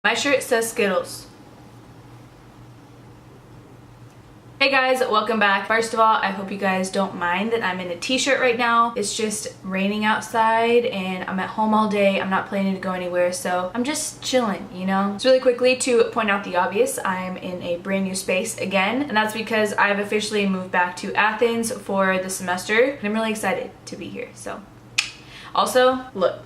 My shirt says Skittles. Hey guys, welcome back. First of all, I hope you guys don't mind that I'm in a t-shirt right now. It's just raining outside and I'm at home all day. I'm not planning to go anywhere, so I'm just chilling, you know? Just really quickly to point out the obvious, I'm in a brand new space again, and that's because I've officially moved back to Athens for the semester, and I'm really excited to be here, so. Also, look.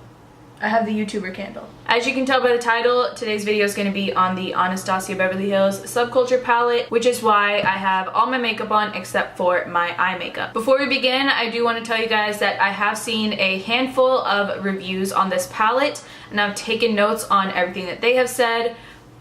I have the YouTuber candle. As you can tell by the title, today's video is going to be on the Anastasia Beverly Hills Subculture Palette, which is why I have all my makeup on except for my eye makeup. Before we begin, I do want to tell you guys that I have seen a handful of reviews on this palette, and I've taken notes on everything that they have said,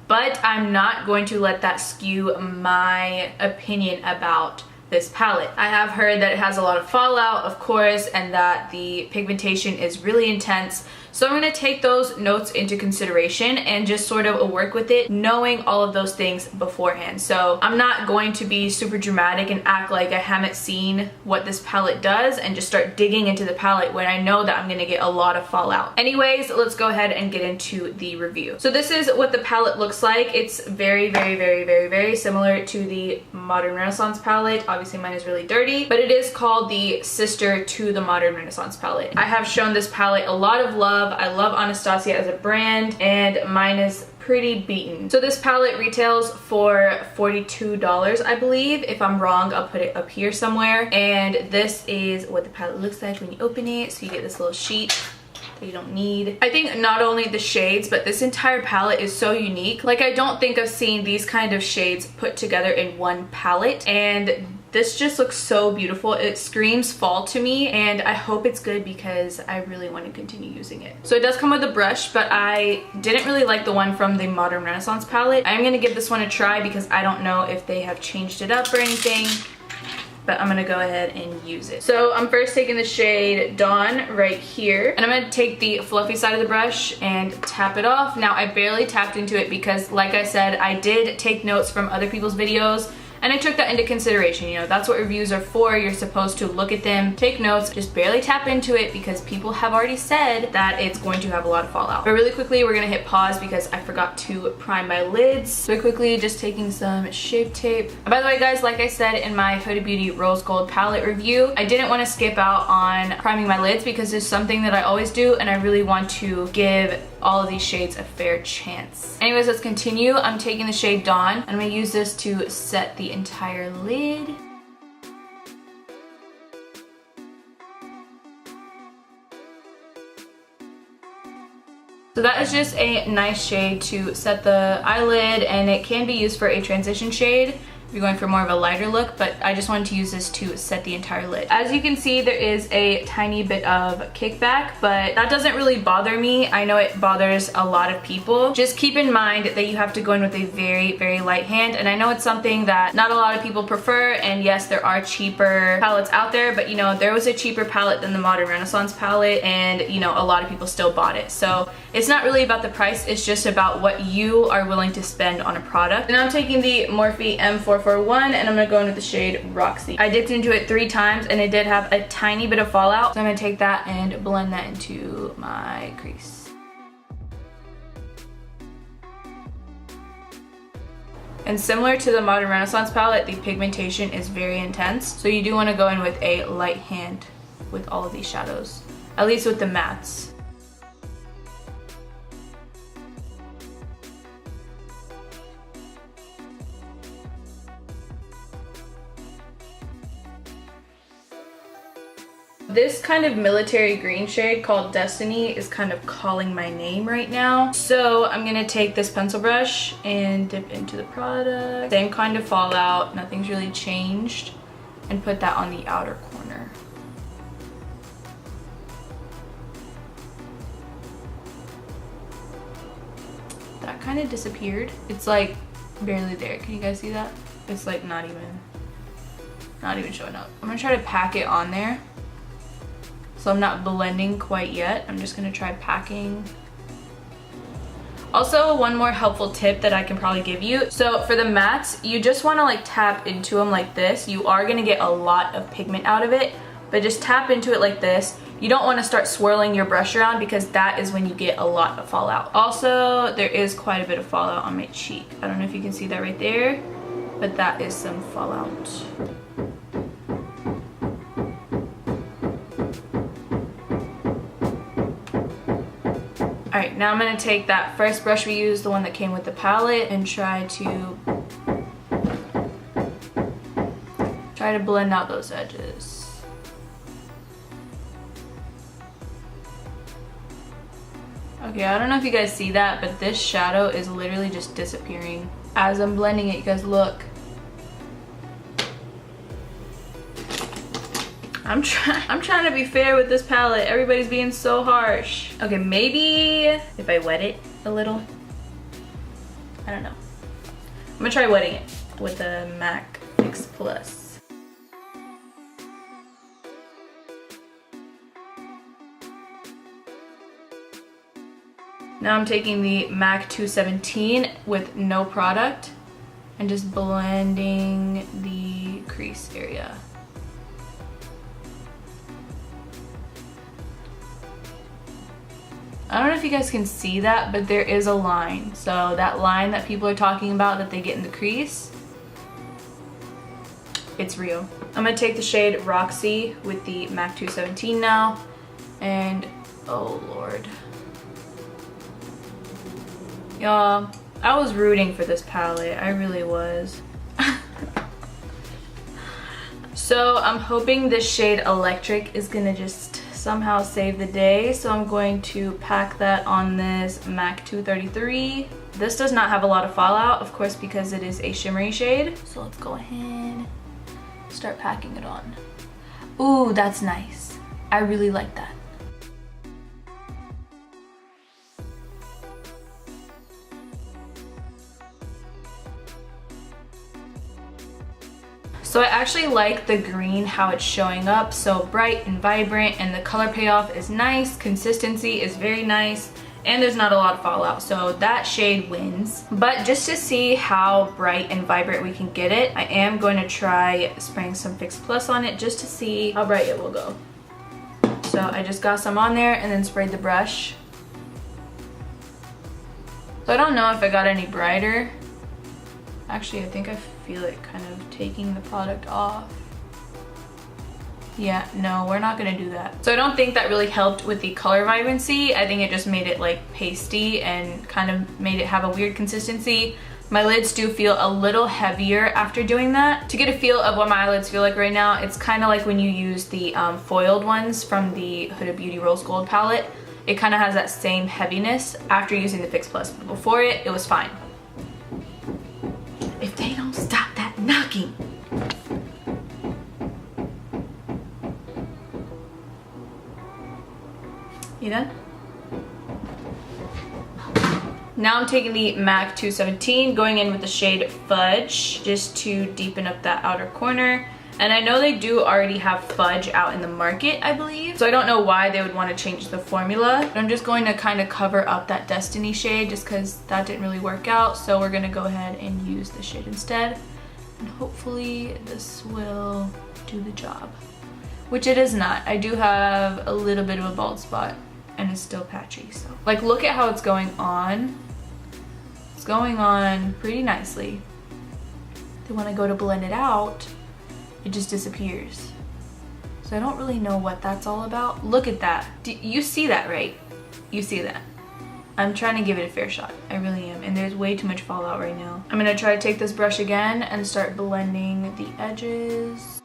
but I'm not going to let that skew my opinion about this palette. I have heard that it has a lot of fallout, of course, and that the pigmentation is really intense. So I'm going to take those notes into consideration and just sort of work with it, knowing all of those things beforehand. So I'm not going to be super dramatic and act like I haven't seen what this palette does and just start digging into the palette when I know that I'm going to get a lot of fallout. Anyways, let's go ahead and get into the review. So this is what the palette looks like. It's very similar to the Modern Renaissance palette. Obviously mine is really dirty, but it is called the sister to the Modern Renaissance palette. I have shown this palette a lot of love. I love Anastasia as a brand, and mine is pretty beaten. So this palette retails for $42, I believe. If I'm wrong, I'll put it up here somewhere. And this is what the palette looks like when you open it. So you get this little sheet that you don't need. I think not only the shades, but this entire palette is so unique. Like, I don't think I've seen these kind of shades put together in one palette, and this just looks so beautiful. It screams fall to me, and I hope it's good because I really want to continue using it. So it does come with a brush, but I didn't really like the one from the Modern Renaissance palette. I'm going to give this one a try because I don't know if they have changed it up or anything, but I'm gonna go ahead and use it. So I'm first taking the shade Dawn right here, and I'm gonna take the fluffy side of the brush and tap it off. Now, I barely tapped into it because, like I said, I did take notes from other people's videos, and I took that into consideration. You know, that's what reviews are for. You're supposed to look at them, take notes, just barely tap into it because people have already said that it's going to have a lot of fallout. But really quickly, we're gonna hit pause because I forgot to prime my lids. So quickly, just taking some Shape Tape. And by the way, guys, like I said in my Huda Beauty Rose Gold palette review, I didn't want to skip out on priming my lids because it's something that I always do, and I really want to give all of these shades a fair chance. Anyways, let's continue. I'm taking the shade Dawn, and I'm gonna use this to set the entire lid. So that is just a nice shade to set the eyelid, and it can be used for a transition shade if you're going for more of a lighter look, but I just wanted to use this to set the entire lid. As you can see, there is a tiny bit of kickback, but that doesn't really bother me. I know it bothers a lot of people. Just keep in mind that you have to go in with a very light hand, and I know it's something that not a lot of people prefer, and yes, there are cheaper palettes out there, but you know, there was a cheaper palette than the Modern Renaissance palette, and you know, a lot of people still bought it. So it's not really about the price, it's just about what you are willing to spend on a product. And I'm taking the Morphe M441, and I'm gonna go in with the shade Roxy. I dipped into it 3 times, and it did have a tiny bit of fallout, so I'm gonna take that and blend that into my crease. And similar to the Modern Renaissance palette, the pigmentation is very intense, so you do want to go in with a light hand with all of these shadows, at least with the mattes. This kind of military green shade called Destiny is kind of calling my name right now. So I'm gonna take this pencil brush and dip into the product. Same kind of fallout, nothing's really changed. And put that on the outer corner. That kind of disappeared. It's like barely there. Can you guys see that? It's like not even showing up. I'm gonna try to pack it on there. So I'm not blending quite yet. I'm just gonna try packing. Also, one more helpful tip that I can probably give you. So for the mattes, you just wanna like tap into them like this. You are gonna get a lot of pigment out of it, but just tap into it like this. You don't want to start swirling your brush around because that is when you get a lot of fallout. Also, there is quite a bit of fallout on my cheek. I don't know if you can see that right there, but that is some fallout. Alright, now I'm going to take that first brush we used, the one that came with the palette, and try to blend out those edges. Okay, I don't know if you guys see that, but this shadow is literally just disappearing. As I'm blending it, you guys look. I'm trying to be fair with this palette. Everybody's being so harsh. Okay, maybe if I wet it a little. I don't know. I'm gonna try wetting it with the MAC Fix Plus. Now I'm taking the MAC 217 with no product and just blending the crease area. I don't know if you guys can see that, but there is a line. So that line that people are talking about that they get in the crease, it's real. I'm gonna take the shade Roxy with the MAC 217 now, and oh Lord. Y'all, I was rooting for this palette, I really was. So I'm hoping this shade Electric is gonna just somehow save the day. So I'm going to pack that on this MAC 233. This does not have a lot of fallout, of course, because it is a shimmery shade. So let's go ahead, start packing it on. Ooh, that's nice. I really like that. So I actually like the green, how it's showing up, so bright and vibrant, and the color payoff is nice, consistency is very nice, and there's not a lot of fallout, so that shade wins. But just to see how bright and vibrant we can get it, I am going to try spraying some Fix Plus on it just to see how bright it will go. So I just got some on there and then sprayed the brush. So I don't know if I got any brighter. Actually, I think I feel it kind of taking the product off. Yeah, no, we're not gonna do that. So I don't think that really helped with the color vibrancy. I think it just made it like pasty and kind of made it have a weird consistency. My lids do feel a little heavier after doing that. To get a feel of what my eyelids feel like right now, it's kind of like when you use the foiled ones from the Huda Beauty Rose Gold palette. It kind of has that same heaviness after using the Fix Plus. But before it was fine. If they don't stop that knocking. You done? Now I'm taking the MAC 217, going in with the shade Fudge, just to deepen up that outer corner. And I know they do already have Fudge out in the market, I believe. So I don't know why they would want to change the formula. But I'm just going to kind of cover up that Destiny shade just because that didn't really work out. So we're going to go ahead and use this shade instead. And hopefully this will do the job. Which it is not. I do have a little bit of a bald spot and it's still patchy. So like, look at how it's going on. It's going on pretty nicely. Then when I go to blend it out, it just disappears. So I don't really know what that's all about. Look at that. You see that, right? You see that. I'm trying to give it a fair shot. I really am. And there's way too much fallout right now. I'm gonna try to take this brush again and start blending the edges.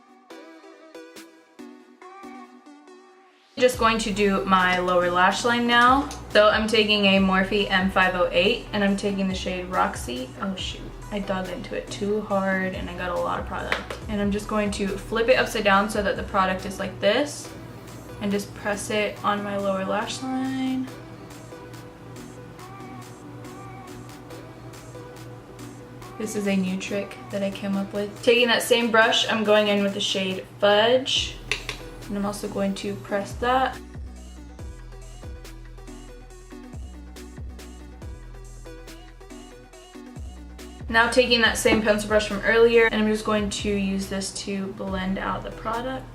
Just going to do my lower lash line now. So I'm taking a Morphe M508 and I'm taking the shade Roxy. Oh shoot. I dug into it too hard and I got a lot of product. And I'm just going to flip it upside down so that the product is like this and just press it on my lower lash line. This is a new trick that I came up with. Taking that same brush, I'm going in with the shade Fudge. And I'm also going to press that. Now taking that same pencil brush from earlier, and I'm just going to use this to blend out the product.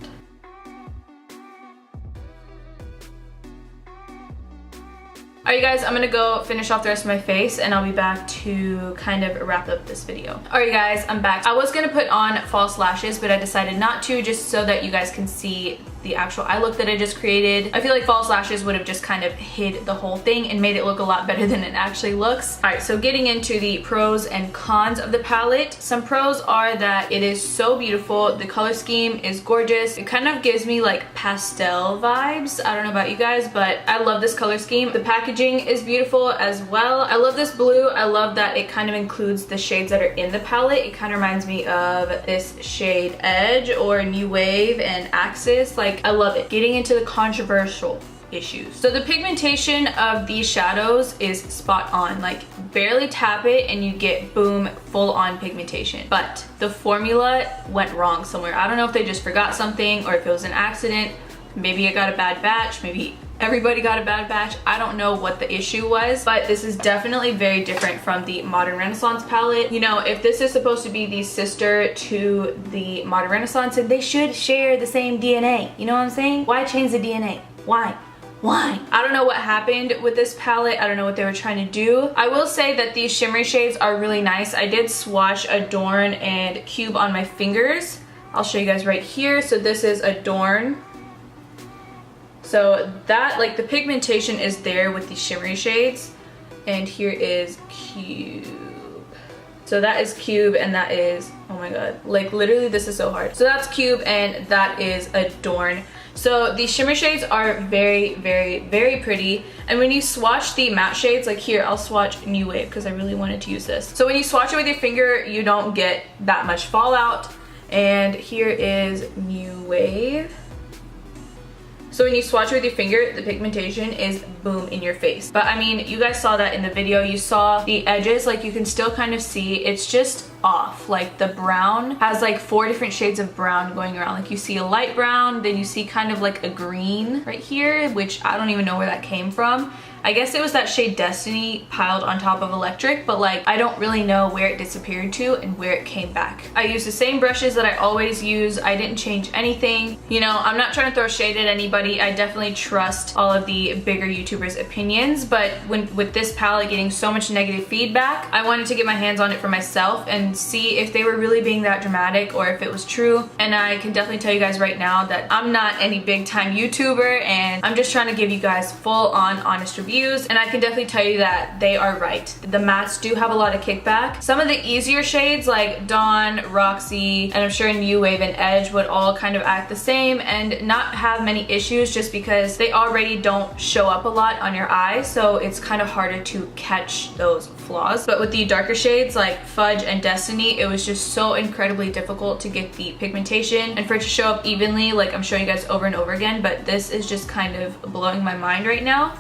Alright guys, I'm gonna go finish off the rest of my face and I'll be back to kind of wrap up this video. Alright guys, I'm back. I was gonna put on false lashes, but I decided not to, just so that you guys can see the actual eye look that I just created. I feel like false lashes would have just kind of hid the whole thing and made it look a lot better than it actually looks. Alright, so getting into the pros and cons of the palette. Some pros are that it is so beautiful. The color scheme is gorgeous. It kind of gives me like pastel vibes. I don't know about you guys, but I love this color scheme. The packaging is beautiful as well. I love this blue. I love that it kind of includes the shades that are in the palette. It kind of reminds me of this shade Edge or New Wave and Axis. Like, I love it. Getting into the controversial issues. So the pigmentation of these shadows is spot on. Like, barely tap it and you get boom, full on pigmentation. But the formula went wrong somewhere. I don't know if they just forgot something or if it was an accident. Maybe it got a bad batch. Maybe everybody got a bad batch. I don't know what the issue was, but this is definitely very different from the Modern Renaissance palette. You know, if this is supposed to be the sister to the Modern Renaissance, then they should share the same DNA. You know what I'm saying? Why change the DNA? Why? Why? I don't know what happened with this palette. I don't know what they were trying to do. I will say that these shimmery shades are really nice. I did swatch Adorn and Cube on my fingers. I'll show you guys right here. So this is Adorn. So that, like, the pigmentation is there with these shimmery shades. And here is Cube. So that is Cube and that is, oh my god, like literally this is so hard. So that's Cube and that is Adorn. So these shimmer shades are very, very, very pretty. And when you swatch the matte shades, like here, I'll swatch New Wave because I really wanted to use this. So when you swatch it with your finger, you don't get that much fallout. And here is New Wave. So when you swatch it with your finger, the pigmentation is boom in your face. But I mean, you guys saw that in the video. You saw the edges, like you can still kind of see it's just off. Like the brown has like 4 different shades of brown going around. Like you see a light brown, then you see kind of like a green right here, which I don't even know where that came from. I guess it was that shade Destiny piled on top of Electric, but like I don't really know where it disappeared to and where it came back. I used the same brushes that I always use. I didn't change anything. You know, I'm not trying to throw shade at anybody. I definitely trust all of the bigger YouTubers' opinions, but with this palette getting so much negative feedback, I wanted to get my hands on it for myself and see if they were really being that dramatic or if it was true. And I can definitely tell you guys right now that I'm not any big time YouTuber and I'm just trying to give you guys full on honest reviews. And I can definitely tell you that they are right. The mattes do have a lot of kickback. Some of the easier shades like Dawn, Roxy, and I'm sure New Wave and Edge would all kind of act the same and not have many issues just because they already don't show up a lot on your eye, so it's kind of harder to catch those flaws. But with the darker shades like Fudge and Destiny, it was just so incredibly difficult to get the pigmentation and for it to show up evenly, like I'm showing you guys over and over again, but this is just kind of blowing my mind right now.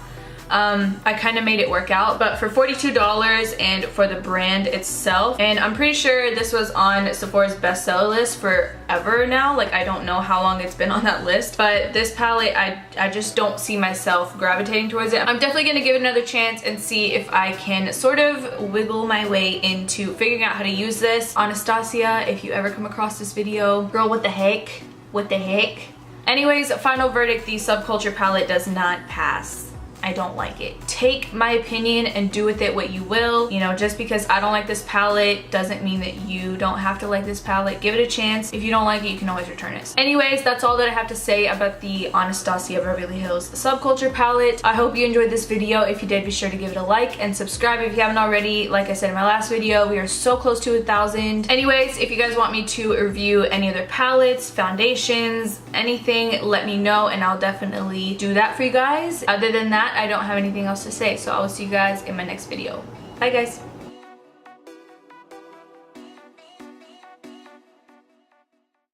I kind of made it work out, but for $42 and for the brand itself, and I'm pretty sure this was on Sephora's bestseller list forever now. Like I don't know how long it's been on that list, but this palette, I just don't see myself gravitating towards it. I'm definitely gonna give it another chance and see if I can sort of wiggle my way into figuring out how to use this. Anastasia, if you ever come across this video, girl, what the heck? What the heck? Anyways, final verdict, the Subculture palette does not pass. I don't like it. Take my opinion and do with it what you will. You know, just because I don't like this palette doesn't mean that you don't have to like this palette. Give it a chance. If you don't like it, you can always return it. Anyways, that's all that I have to say about the Anastasia Beverly Hills Subculture palette. I hope you enjoyed this video. If you did, be sure to give it a like and subscribe if you haven't already. Like I said in my last video, we are so close to 1,000. Anyways, if you guys want me to review any other palettes, foundations, anything, let me know and I'll definitely do that for you guys. Other than that, I don't have anything else to say, so I will see you guys in my next video. Bye guys.